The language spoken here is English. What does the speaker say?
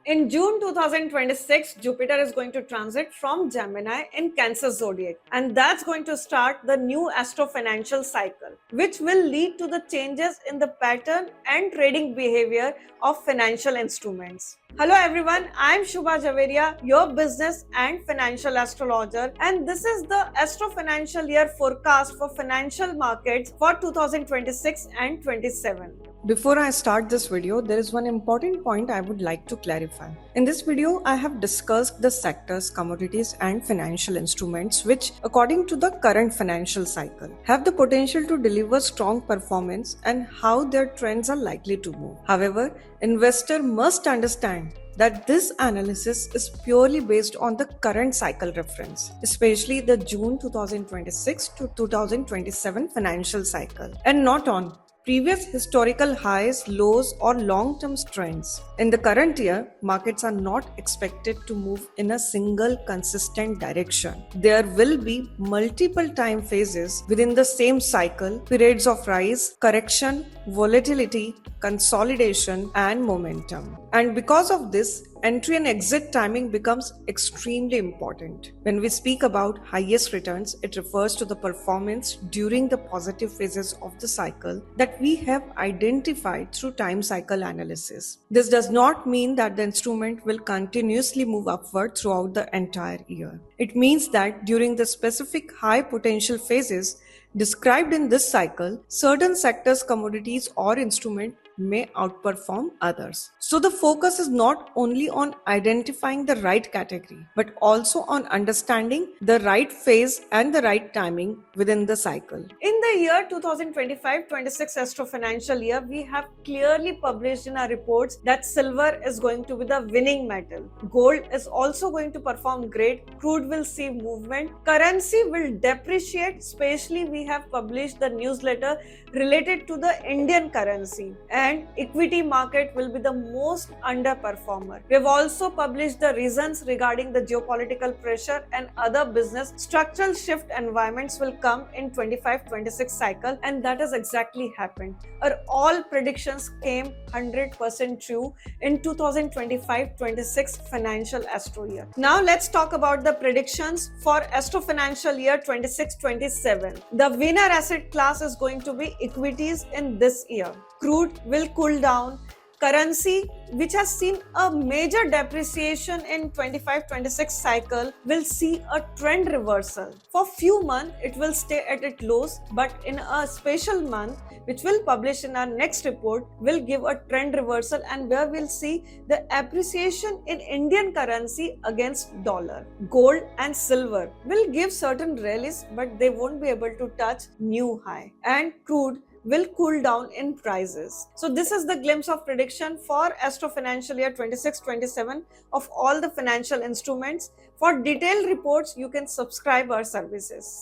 In June 2026, Jupiter is going to transit from Gemini in Cancer zodiac, and that's going to start the new astro-financial cycle, which will lead to the changes in the pattern and trading behavior of financial instruments. Hello everyone, I'm Shubha Javeria, your business and financial astrologer, and this is the Astro Financial Year forecast for financial markets for 2026 and 27. Before I start this video, there is one important point I would like to clarify. In this video, I have discussed the sectors, commodities and financial instruments which, according to the current financial cycle, have the potential to deliver strong performance and how their trends are likely to move. However, investor must understand that this analysis is purely based on the current cycle reference, especially the June 2026 to 2027 financial cycle, and not on previous historical highs, lows, or long-term trends. In the current year, markets are not expected to move in a single consistent direction. There will be multiple time phases within the same cycle, periods of rise, correction, volatility, consolidation, and momentum. And because of this, entry and exit timing becomes extremely important. When we speak about highest returns, it refers to the performance during the positive phases of the cycle that we have identified through time cycle analysis. This does not mean that the instrument will continuously move upward throughout the entire year. It means that during the specific high potential phases described in this cycle, certain sectors, commodities, or instruments may outperform others. So the focus is not only on identifying the right category, but also on understanding the right phase and the right timing within the cycle. In the year 2025-26 Astro Financial Year, we have clearly published in our reports that silver is going to be the winning metal. Gold is also going to perform great. Crude will see movement. Currency will depreciate, especially we have published the newsletter related to the Indian currency. And equity market will be the most underperformer. We have also published the reasons regarding the geopolitical pressure and other business structural shift environments will come in 25-26 cycle, and that has exactly happened. Our all predictions came 100% true in 2025-26 financial astro year. Now let's talk about the predictions for Astro Financial Year 26-27. The winner asset class is going to be equities in this year. Crude will cool down. Currency, which has seen a major depreciation in 25-26 cycle, will see a trend reversal. For few months, it will stay at its lows, but in a special month, which we'll publish in our next report, will give a trend reversal and where we'll see the appreciation in Indian currency against dollar. Gold and silver will give certain rallies, but they won't be able to touch new high. And crude will cool down in prices. So this is the glimpse of prediction for Astro Financial Year 26-27 of all the financial instruments. For detailed reports, you can subscribe our services.